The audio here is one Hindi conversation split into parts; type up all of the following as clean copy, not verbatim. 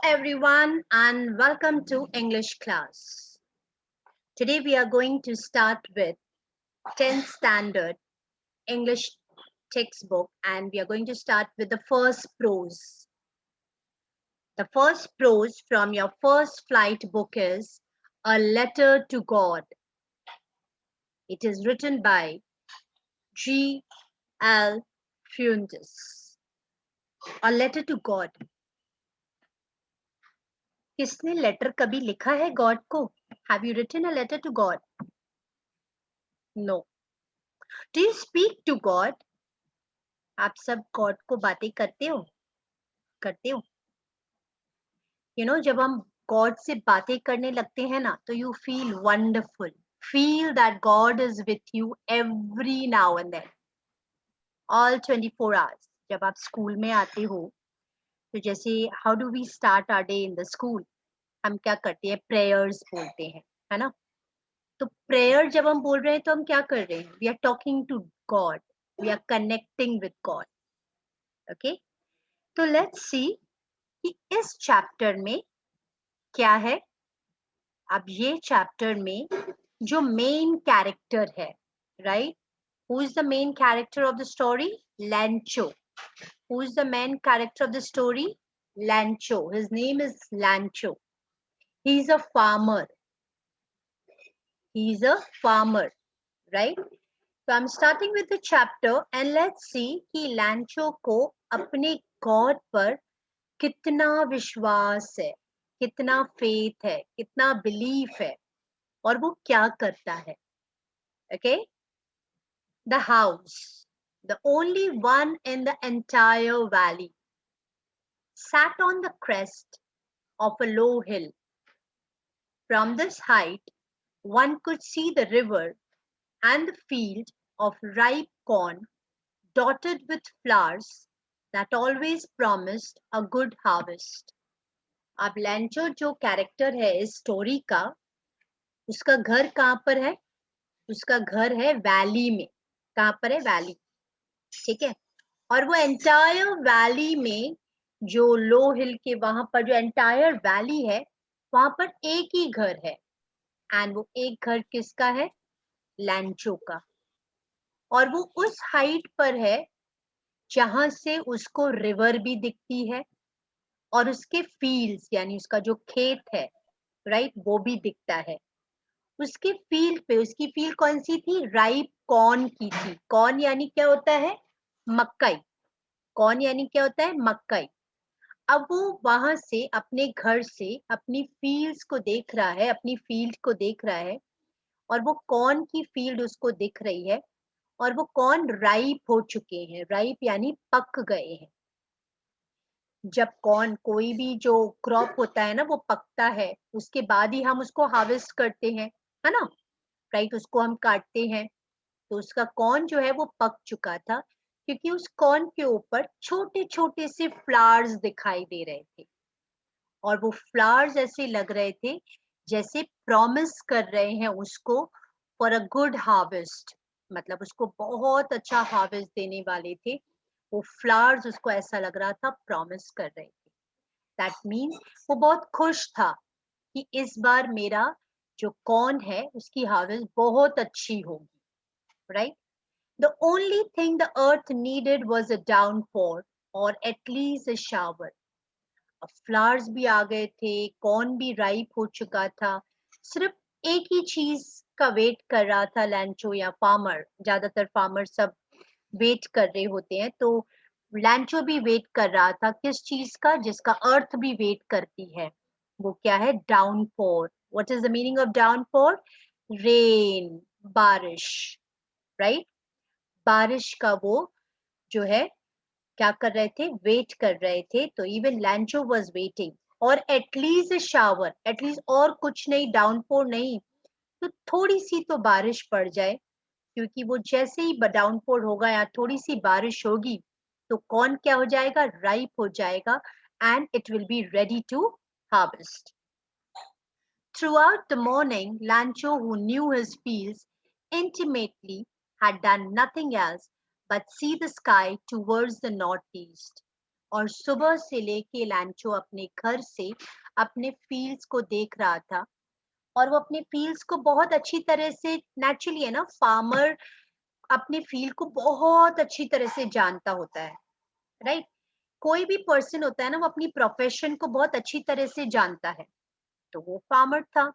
everyone and welcome to English class. Today we are going to start with 10th standard English textbook and we are going to start with the first prose. The first prose from your first flight book is A Letter to God. It is written by G. L. Fuentes. A Letter to God. किसने लेटर कभी लिखा है गॉड को? Have you written a letter to God? No. Do you speak to God? आप सब गॉड को बातें करते हो? जब हम गॉड से बातें करने लगते हैं ना, तो you feel wonderful. Feel that God is with you every now and then, all 24 hours. जब आप स्कूल में आते हो, तो जैसे how do we start our day in the school? हम क्या करते हैं? प्रेयर्स बोलते हैं, है ना? तो प्रेयर जब हम बोल रहे हैं तो हम क्या कर रहे हैं? We are talking to God, we are connecting with God. Okay, तो लेट्स सी कि इस चैप्टर में क्या है. अब ये चैप्टर में जो मेन कैरेक्टर है, right? Who is the main character of the story? लैंचो. Who is the main character of the story? लैंचो. His name is लैंचो. He is a farmer. He is a farmer, right? So I'm starting with the chapter and let's see कि लैंचो को अपने गॉड पर कितना विश्वास है, कितना फेथ है, कितना बिलीफ है और वो क्या करता है. Okay? The house, the only one in the entire valley, sat on the crest of a low hill. From this height, one could see the river and the field of ripe corn dotted with flowers that always promised a good harvest. अब लैंचो जो कैरेक्टर है इस स्टोरी का, उसका घर कहाँ पर है? उसका घर है वैली में. कहाँ पर है? वैली. ठीक है. और वो एंटायर वैली में, जो लो हिल के वहां पर जो एंटायर वैली है, वहां पर एक ही घर है. एंड वो एक घर किसका है? लैंचो का. और वो उस हाइट पर है जहां से उसको रिवर भी दिखती है और उसके फील्ड्स यानी उसका जो खेत है, राइट, वो भी दिखता है. उसके फील्ड पे, उसकी फील्ड कौन सी थी? राइप कॉर्न की थी. कॉर्न यानी क्या होता है? मक्कई. कॉर्न यानी क्या होता है? मक्कई. अब वो वहां से अपने घर से अपनी फील्ड्स को देख रहा है, अपनी फील्ड को देख रहा है और वो कॉर्न की फील्ड उसको दिख रही है और वो कॉर्न राइप हो चुके हैं. राइप यानी पक गए हैं. जब कॉर्न, कोई भी जो क्रॉप होता है ना, वो पकता है, उसके बाद ही हम उसको हार्वेस्ट करते हैं, है ना? राइट, उसको हम काटते हैं. तो उसका कॉर्न जो है वो पक चुका था क्योंकि उस कॉर्न के ऊपर छोटे छोटे से फ्लावर्स दिखाई दे रहे थे और वो फ्लावर्स ऐसे लग रहे थे जैसे प्रॉमिस कर रहे हैं उसको फॉर अ गुड हार्वेस्ट. मतलब उसको बहुत अच्छा हार्वेस्ट देने वाले थे. वो फ्लावर्स उसको ऐसा लग रहा था प्रॉमिस कर रहे थे. दैट मीन्स वो बहुत खुश था कि इस बार मेरा जो कॉर्न है उसकी हार्वेस्ट बहुत अच्छी होगी. Right? The only thing the earth needed was a downpour or at least a shower. अब फ्लावर्स भी आ गए थे, कॉर्न भी राइप हो चुका था. सिर्फ एक ही चीज का वेट कर रहा था लैंचो या फार्मर. ज्यादातर फार्मर सब वेट कर रहे होते हैं, तो लैंचो भी वेट कर रहा था. किस चीज का? जिसका अर्थ भी वेट करती है. वो क्या है? Downpour. What is the meaning of downpour? Rain, बारिश. राइट? बारिश का वो जो है क्या कर रहे थे? वेट कर रहे थे. तो इवन लैंचो वाज वेटिंग. और एटलीस्ट शावर, एटलीस्ट और कुछ नहीं, डाउनपोर नहीं, तो थोड़ी सी तो बारिश पड़ जाए. क्योंकि वो जैसे ही डाउनपोर होगा या थोड़ी सी बारिश होगी तो कॉर्न क्या हो जाएगा? राइप हो जाएगा and it will be ready to harvest. Throughout the morning, Lancho, who knew his fields intimately, had done nothing else but see the sky towards the northeast. और सुबह से लेके लैंचो अपने घर से अपने फील्ड्स को देख रहा था, और वो अपने फील्ड्स को बहुत अच्छी तरह से, नेचुरली है ना, फार्मर अपने फील्ड को बहुत अच्छी तरह से जानता होता है, राइट? कोई भी पर्सन होता है ना, वो अपनी प्रोफेशन को बहुत अच्छी तरह से जानता है। तो वो फार्मर था,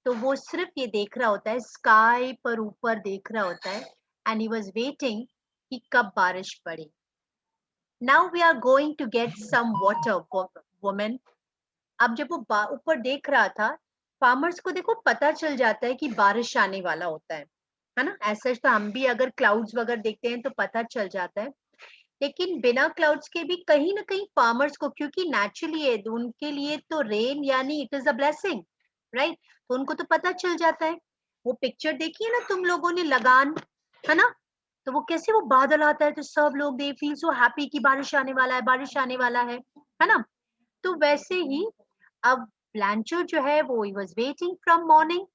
तो वो सिर्फ ये देख रहा होता है, स्काई पर ऊपर देख रहा होता है, एंड ही वाज वेटिंग कि कब बारिश पड़े। Now we are going to get some water, women. अब जब वो ऊपर देख रहा था, फार्मर्स को देखो पता चल जाता है कि बारिश आने वाला होता है ना? ऐसा तो हम भी अगर क्लाउड्स वगैरह देखते हैं तो पता चल जाता है, लेकिन बिना क्लाउड्स के भी कहीं ना कहीं फार्मर्स को, क्योंकि नेचुरली है, तो उनके लिए तो रेन यानी it is a blessing, right? तो उनको तो पता चल जाता है। वो पिक्चर देखी है ना तुम लोगों ने, लगान, है ना? तो वो कैसे वो बादल आता है तो सब लोग दे फील सो हैप्पी कि बारिश आने वाला है, बारिश आने वाला है ना? तो वैसे ही अब ब्लांचो जो है वो he was waiting from morning,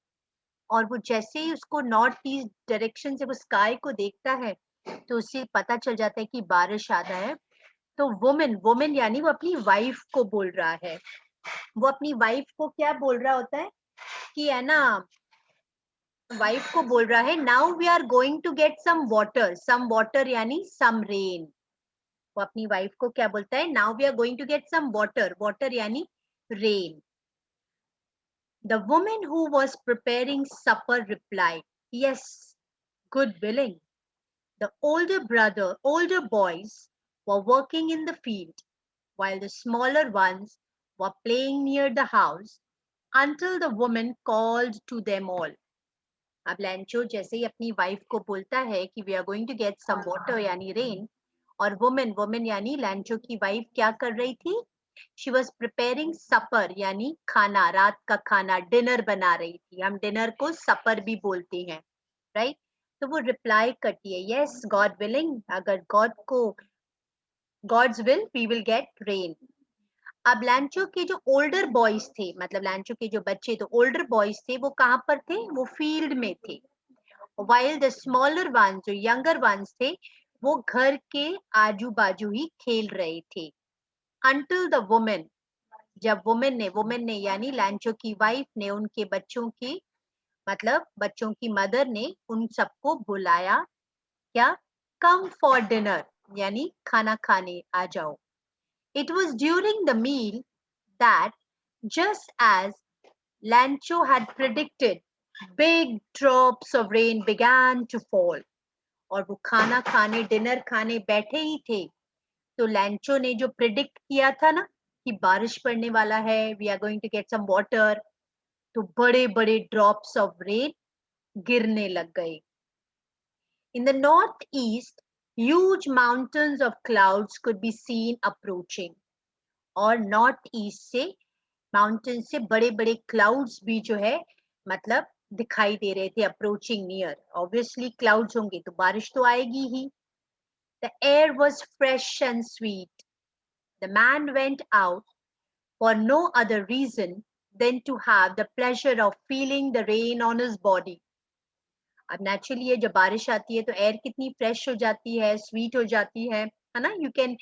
और वो जैसे ही उसको नॉर्थ ईस्ट डायरेक्शन से वो स्काई को देखता है, तो उसे पता चल जाता है कि बारिश आ रहा है। तो वुमेन वुमेन यानी वो अपनी वाइफ को बोल रहा है, वो अपनी वाइफ को क्या बोल रहा होता है कि है ना, वाइफ को बोल रहा है, now we are going to get some water यानी सम रेन। वो अपनी वाइफ को क्या बोलता है, now we are going to get some water, water यानी rain. The woman who was preparing supper replied, yes, good willing. The older boys were working in the field, while the smaller ones were playing near the house until the woman called to them all. अब लैंचो जैसे ही अपनी वाइफ को बोलता है कि we are going to get some water यानी रेन, और वुमेन वुमेन यानी लैंचो की वाइफ क्या कर रही थी, शी वॉज प्रिपेयरिंग सपर यानी खाना, रात का खाना, डिनर बना रही थी। हम डिनर को सपर भी बोलते हैं, राइट? तो वो रिप्लाई करती है, यस गॉड विलिंग, अगर गॉड को, God's will we will get rain. अब लैंचो के जो ओल्डर बॉयज थे, मतलब लैंचो के जो बच्चे, तो ओल्डर बॉयज थे, वो कहाँ पर थे, वो फील्ड में थे, while the smaller ones, जो younger ones थे, वो घर के आजू बाजू ही खेल रहे थे। Until the woman, जब वुमेन ने यानी लैंचो की वाइफ ने उनके बच्चों की, मतलब बच्चों की मदर ने उन सबको बुलाया, क्या, कम फॉर डिनर यानी खाना खाने आ जाओ। It was during the meal that, just as Lancho had predicted, big drops of rain began to fall. और वो खाना खाने, डिनर खाने बैठे ही थे, तो लैंचो ने जो प्रिडिक्ट किया था ना कि बारिश पड़ने वाला है, we are going to get some water, तो बड़े बड़े ड्रॉप्स ऑफ रेन गिरने लग गए। In the north east huge mountains of clouds could be seen approaching, और नॉर्थ ईस्ट से, माउंटेन से बड़े बड़े क्लाउड्स भी जो है, मतलब दिखाई दे रहे थे, अप्रोचिंग नियर। ऑब्वियसली क्लाउड्स होंगे तो बारिश तो आएगी ही। The air was fresh and sweet. The man went out for no other reason than to have the pleasure of feeling the rain on his body. अब नेचुरली ये जब बारिश आती है तो एयर कितनी फ्रेश हो जाती है, स्वीट हो जाती है ना? यू कैन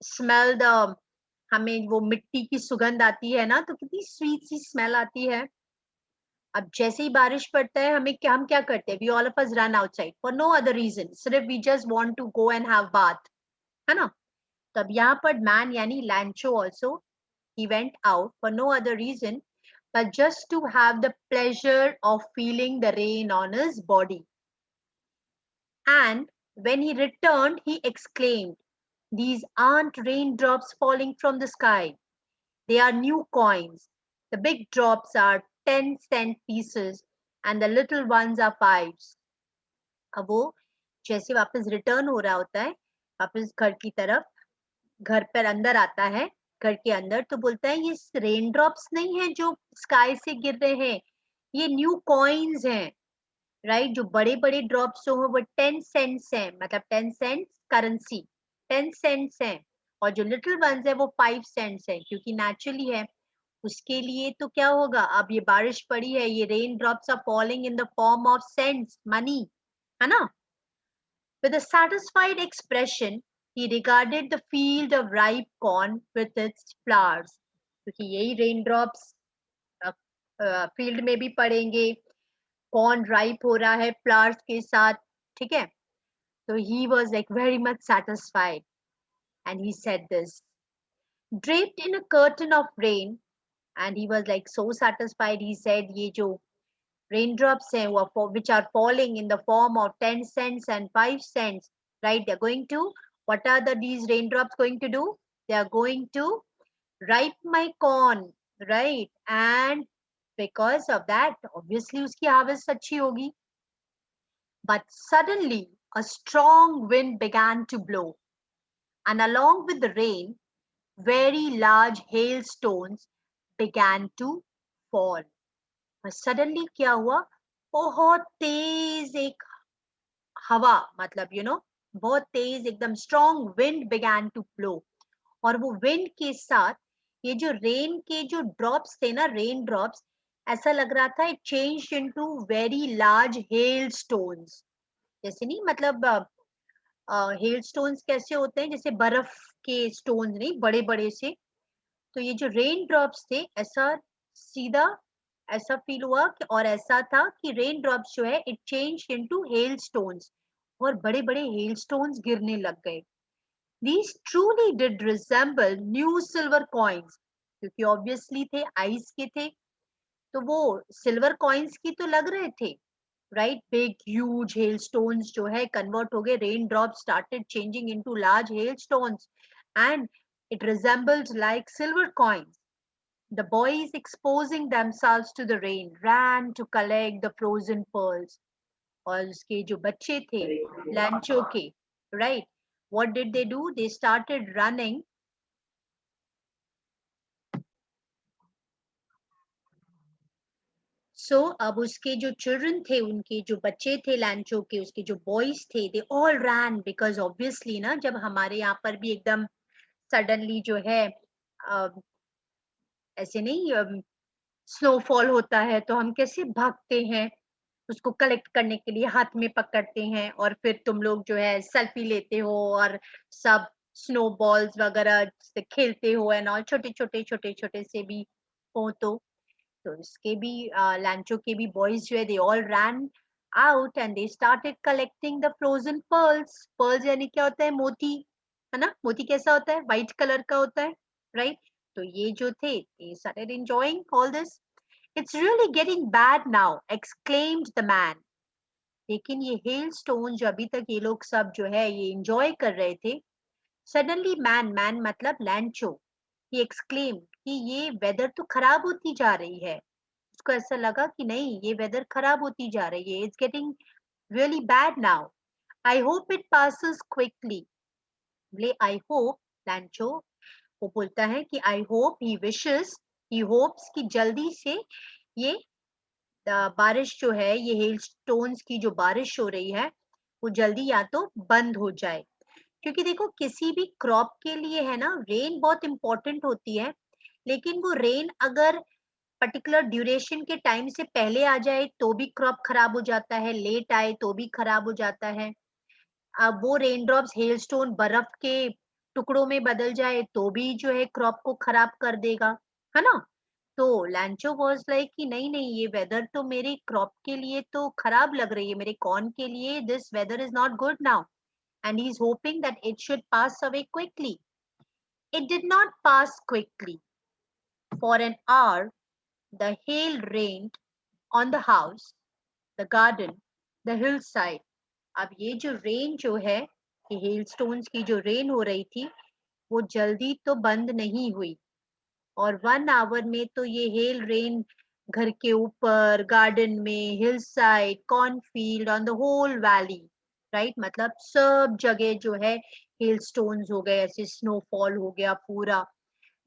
स्मेल द, हमें वो मिट्टी की सुगंध आती है ना, तो कितनी स्वीट सी स्मेल आती है। अब जैसे ही बारिश पड़ता है, हम क्या करते हैं, we all of us run outside for no other reason, सिर्फ we just want to go and have bath, है ना? तब यहाँ पर मैन यानी लैंचो also, he went out for no other reason but just to have the pleasure of feeling the rain on his body. And when he returned, he exclaimed, these aren't raindrops falling from the sky. They are new coins. The big drops are 10-cent pieces and the little ones are fives. अब वो जैसे वापस रिटर्न हो रहा होता है, वापस घर की तरफ, घर पर अंदर आता है, घर के अंदर, तो बोलता है ये रेन ड्रॉप्स नहीं है जो स्काई से गिर रहे हैं, ये न्यू कॉइन्स हैं, राइट? जो बड़े बड़े ड्रॉप्स जो है वो 10 सेंट्स हैं, मतलब 10 सेंट्स करेंसी, 10 सेंट्स हैं, और जो लिटिल वंस है वो 5 सेंट्स है, क्योंकि नेचुरली है। उसके लिए तो क्या होगा, अब ये बारिश पड़ी है, ये rain drops are falling in the form of cents, money, है ना? With a satisfied expression, He regarded the field of ripe corn with its flowers. क्योंकि यही रेन ड्रॉप्स फील्ड में भी पड़ेंगे, कॉर्न राइप हो रहा है फ्लावर्स के साथ, ठीक है. So he was like very much satisfied, and he said this, draped in a curtain of rain, and he was like so satisfied. He said, "ये जो raindrops हैं, which are falling in the form of 10 cents and 5 cents, right? They're going to, what are these raindrops going to do? They are going to ripe my corn, right? And because of that, obviously उसकी harvest अच्छी होगी." But suddenly a strong wind began to blow, and along with the rain, very large hailstones began to fall. और suddenly क्या हुआ? बहुत तेज एक हवा, मतलब बहुत तेज एकदम strong wind began to blow. और वो विंड के साथ ये जो रेन के जो ड्रॉप्स थे ना, रेन ड्रॉप्स, ऐसा लग रहा था it change into very large hail stones. जैसे नहीं, मतलब हेल स्टोन्स कैसे होते हैं, जैसे बर्फ के स्टोन्स नहीं, बड़े बड़े से. तो ये जो रेन ड्रॉप्स थे, ऐसा सीधा ऐसा फील हुआ कि, और ऐसा था कि रेन ड्रॉप्स जो है it change into hail stones, और बड़े बड़े हेल स्टोन्स गिरने लग गए. These truly did resemble new silver coins, क्योंकि ऑब्वियसली थे आइस के थे, तो वो सिल्वर कॉइन्स की तो लग रहे थे, right? Big huge hailstones जो है convert हो गए, raindrops started changing into large hailstones, and it resembled like silver coins. The boys, exposing themselves to the rain, ran to collect the frozen pearls. और उसके जो बच्चे थे लैंचो के, right? What did they do? They started running. सो अब उसके जो चिल्ड्रन थे, उनके जो बच्चे थे लैंचो के, उसके जो बॉयज थे, they all ran, because obviously ना, जब हमारे यहाँ पर भी एकदम सडनली जो है ऐसे नहीं स्नोफॉल होता है, तो हम कैसे भागते हैं उसको कलेक्ट करने के लिए, हाथ में पकड़ते हैं, और फिर तुम लोग जो है सेल्फी लेते हो, और सब स्नो बॉल्स वगैरह से खेलते हो एंड ऑल, छोटे छोटे छोटे छोटे से भी हो. तो इसके भी लैंचो के भी बॉयज जो है, दे all ran out and they started collecting the frozen pearls. Pearls यानी क्या होता है? मोती, है ना. मोती कैसा होता है? व्हाइट कलर का होता है, राइट? तो ये जो थे, they started enjoying all this. It's really getting bad now, exclaimed the man. लेकिन ये हेल स्टोन जो अभी तक ये लोग सब जो है ये एंजॉय कर रहे थे, सडनली मैन, मैन मतलब लैंचो, ही एक्सक्लेम कि ये वेदर तो खराब होती जा रही है. उसको ऐसा लगा कि नहीं, ये वेदर खराब होती जा रही है, it's getting really bad now. I hope it passes quickly. बोले आई होप, लैंचो वो बोलता है कि I hope, he wishes, he hopes कि जल्दी से ये बारिश जो है, ये हेल स्टोन्स की जो बारिश हो रही है, वो जल्दी या तो बंद हो जाए. क्योंकि देखो, किसी भी क्रॉप के लिए है ना, रेन बहुत इंपॉर्टेंट होती है, लेकिन वो रेन अगर पर्टिकुलर ड्यूरेशन के टाइम से पहले आ जाए तो भी क्रॉप खराब हो जाता है, लेट आए तो भी खराब हो जाता है. अब वो रेन ड्रॉप्स हेलस्टोन बर्फ के टुकड़ों में बदल जाए तो भी जो है क्रॉप को खराब कर देगा, है ना. तो लैंचो वाज लाइक कि नहीं नहीं, ये वेदर तो मेरे क्रॉप के लिए तो खराब लग रही है, मेरे कॉर्न के लिए this weather is not good now, and he is hoping that it should pass away quickly. It did not pass quickly. For an hour the hail rained on the house, the garden, the hillside. अब ये जो रेन जो है, ये हेल स्टोन्स की जो रेन हो रही थी, वो जल्दी तो बंद नहीं हुई. और 1 आवर में तो ये हेल रेन घर के ऊपर, गार्डन में, hill side, cornfield, on the whole valley, right, मतलब सब जगह जो है हेल स्टोन्स हो गए, ऐसे स्नोफॉल हो गया पूरा.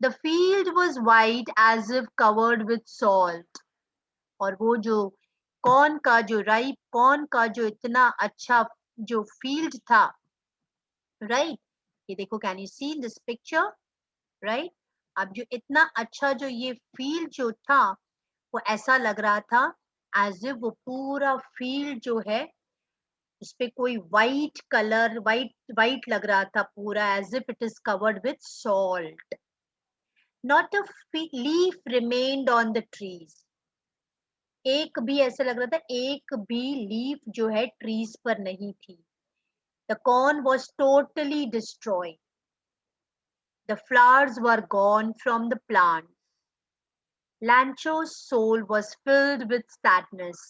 The field was white as if covered with salt. और वो जो कॉर्न का जो राइप कॉर्न का जो इतना अच्छा जो फील्ड था, राइट, ये देखो, can you see in this picture, right. अब जो इतना अच्छा जो ये फील्ड जो था, वो ऐसा लग रहा था एज इफ वो पूरा फील्ड जो है उस पे कोई वाइट कलर, वाइट लग रहा था पूरा, as if it is covered with salt. Not a leaf remained on the trees. एक भी, ऐसा लग रहा था एक भी लीफ जो है ट्रीज पर नहीं थी. The corn was totally destroyed. The flowers were gone from the plant. Lancho's soul was filled with sadness.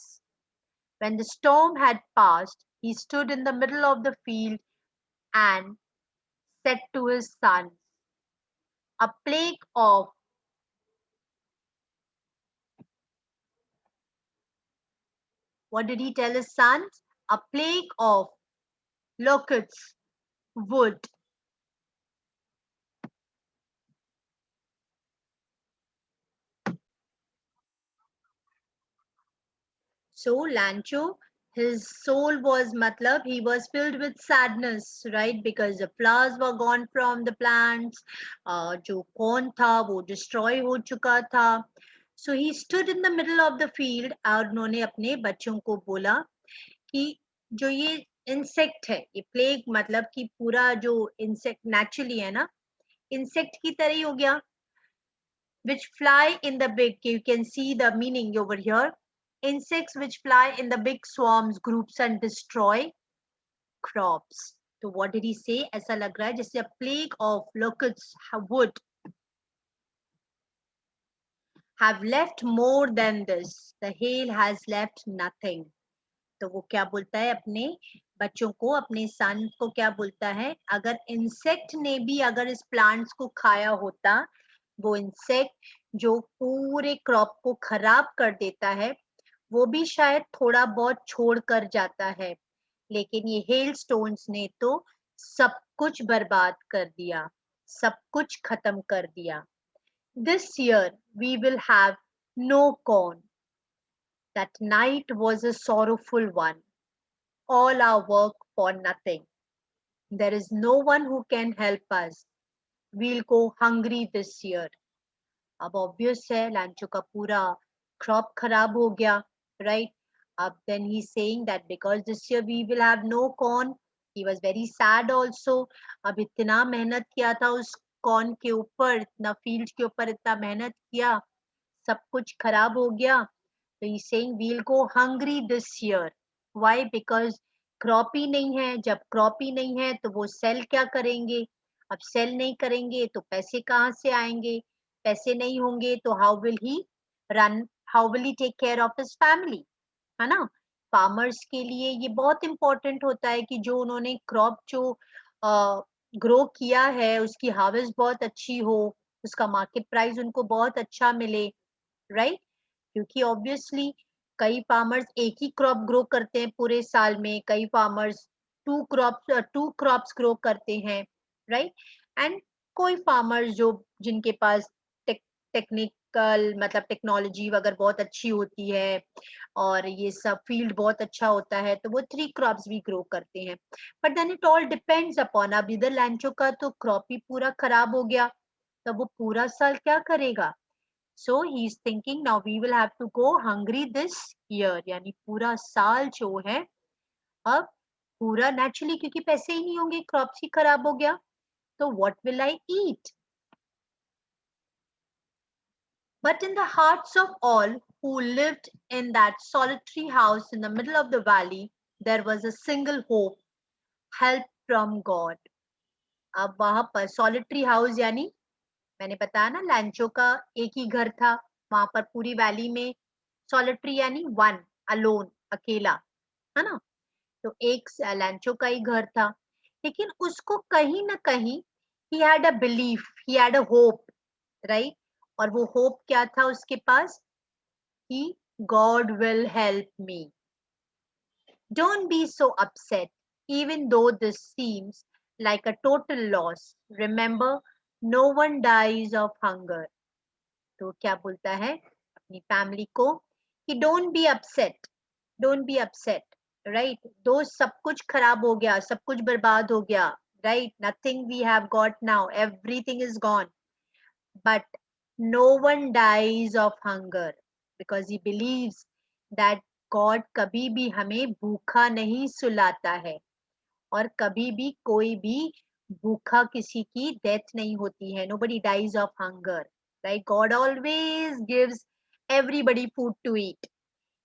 When the storm had passed, he stood in the middle of the field and said to his sons, "A plague of what did he tell his sons? A plague of locusts would." So Lancho, his soul was matlab, he was filled with sadness, right? Because the flowers were gone from the plants. जो corn था वो destroy हो चुका था. So he stood in the middle of the field और उन्होंने अपने बच्चों को बोला कि जो ये इंसेक्ट है, ये प्लेग मतलब कि पूरा जो इंसेक्ट नेचुरली है ना, इंसेक्ट की तरह ही हो गया. Which fly in the big, you can see the meaning over here. Insects which fly in the big swarms, groups and destroy crops. So what did he say? ऐसा लग रहा है जैसे a plague of locusts would have left more than this. The hail has left nothing. तो वो क्या बोलता है अपने बच्चों को, अपने सन को क्या बोलता है, अगर इंसेक्ट ने भी अगर इस प्लांट्स को खाया होता, वो इंसेक्ट जो पूरे क्रॉप को खराब कर देता है, वो भी शायद थोड़ा बहुत छोड़ कर जाता है, लेकिन ये हेल स्टोन्स ने तो सब कुछ बर्बाद कर दिया, सब कुछ खत्म कर दिया. This year we will have no corn. That night was a sorrowful one. All our work for nothing. There is no one who can help us. We'll go hungry this year. अब ऑब्वियस है लैंचो का पूरा क्रॉप खराब हो गया, राइट? अब then he saying that because this year we will have no corn. He was very sad also. अब इतना मेहनत किया था उस कॉर्न के ऊपर, इतना फील्ड के ऊपर इतना मेहनत किया, सब कुछ खराब हो गया. तो he saying we'll go hungry this year. Why? Because crop ही नहीं है. जब क्रॉप ही नहीं है तो वो सेल क्या करेंगे? अब सेल नहीं करेंगे तो पैसे कहाँ से आएंगे? पैसे नहीं होंगे तो how will he run, how will he take care of his family, है ना? फार्मर्स के लिए ये बहुत इंपॉर्टेंट होता है कि जो उन्होंने क्रॉप जो ग्रो किया है उसकी हार्वेस्ट बहुत अच्छी हो, उसका मार्केट प्राइस उनको बहुत अच्छा मिले, राइट? क्योंकि ऑब्वियसली कई फार्मर्स एक ही क्रॉप ग्रो करते हैं पूरे साल में, कई फार्मर्स टू क्रॉप्स ग्रो करते हैं, राइट? एंड कोई फार्मर्स जो जिनके पास टेक्निकल मतलब टेक्नोलॉजी वगैरह बहुत अच्छी होती है और ये सब फील्ड बहुत अच्छा होता है तो वो 3 क्रॉप्स भी ग्रो करते हैं. But then it all depends upon, अब इधर लैंचो का तो क्रॉप ही पूरा खराब हो गया, तो वो पूरा साल क्या करेगा? So he's thinking now we will have to go hungry this year. यानी पूरा साल जो है अब पूरा नेचुरली, क्योंकि पैसे ही नहीं होंगे, क्रॉप्स ही खराब हो गया, तो what will I eat? But in the hearts of all who lived in that solitary house in the middle of the valley, there was a single hope, help from God. अब वहां पर सॉलिटरी हाउस यानी मैंने बताया ना लैंचो का एक ही घर था, वहां पर पूरी वैली में सॉलिटरी यानी वन, अलोन, अकेला, है ना? तो एक लैंचो का ही घर था, लेकिन उसको कहीं ना कहीं he had a belief, he had a hope, right? और वो होप क्या था उसके पास? कि God will help me. Don't be so upset even though this seems like a total loss. Remember, no one dies of hunger. तो क्या बोलता है अपनी फैमिली को कि don't be upset, don't be upset, right? दो सब कुछ खराब हो गया, सब कुछ बर्बाद हो गया, right? Nothing we have got now, everything is gone, but no one dies of hunger because he believes that God कभी भी हमें भूखा नहीं सुलाता है, और कभी भी कोई भी भूखा किसी की डेथ नहीं होती है. Nobody dies of hunger, right? God always gives everybody food to eat.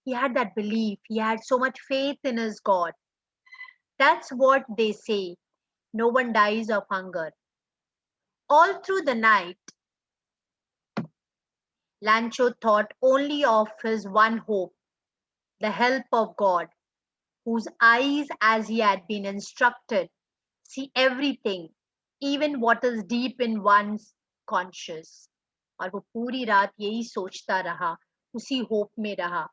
He had that belief. He had so much faith in his God. That's what they say. No one dies of hunger. All through the night, Lancho thought only of his one hope, the help of God, whose eyes, as he had been instructed, see everything, even what is deep in one's conscious. और वो पूरी रात यही सोचता रहा, उसी होप में रहा,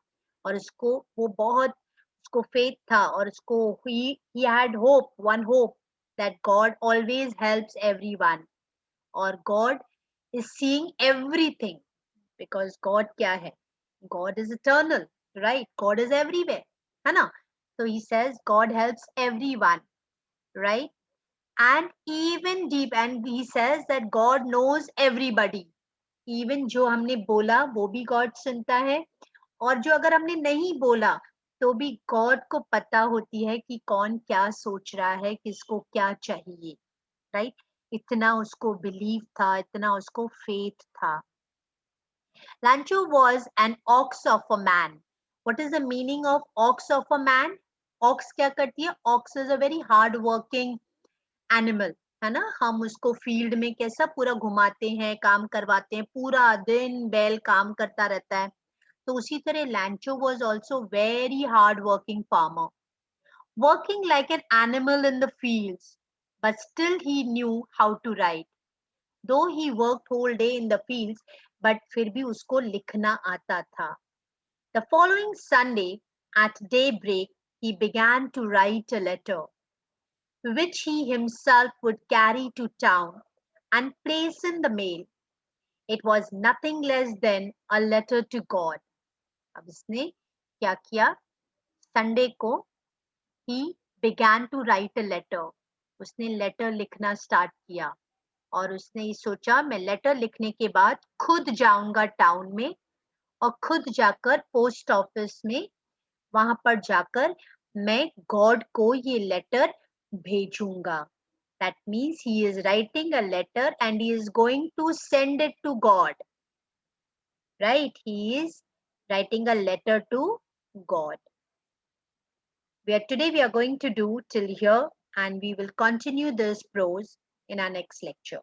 और उसको वो बहुत उसको फेथ था, और उसको he had hope, one hope, that God always helps everyone, और God is seeing everything, because God क्या है? God is eternal, right? God is everywhere, है ना? So he says God helps everyone, right? And even deep, and he says that God knows everybody. Even जो हमने बोला वो भी God सुनता है, और जो अगर हमने नहीं बोला तो भी God को पता होती है कि कौन क्या सोच रहा है, किसको क्या चाहिए, राइट? इतना उसको बिलीव था, इतना उसको फेथ था. Lancho was an ox of a man. What is the meaning of ox of a man? Ox क्या करती है? Ox is a very hard working animal, है ना? हम उसको फील्ड में कैसा पूरा घुमाते हैं, काम करवाते हैं, पूरा दिन बैल काम करता रहता है. तो उसी तरह लैंचो was also very hard working farmer, working like an animal in the fields, but still he knew how to write. Though he worked whole day in the fields, but फिर भी उसको लिखना आता था. The following Sunday at daybreak, he began to write a letter, which he himself would carry to town and place in the mail. It was nothing less than a letter to God. अब इसने क्या किया? संडे को he began to write a letter. उसने लेटर लिखना स्टार्ट किया, और उसने ये सोचा मैं लेटर लिखने के बाद खुद जाऊंगा टाउन में, और खुद जाकर पोस्ट ऑफिस में वहां पर जाकर मैं गॉड को ये लेटर भेजूंगा. That means he is writing a letter and he is going to send it to God. Right? He is writing a letter to God. Today we are going to do till here, and we will continue this prose in our next lecture.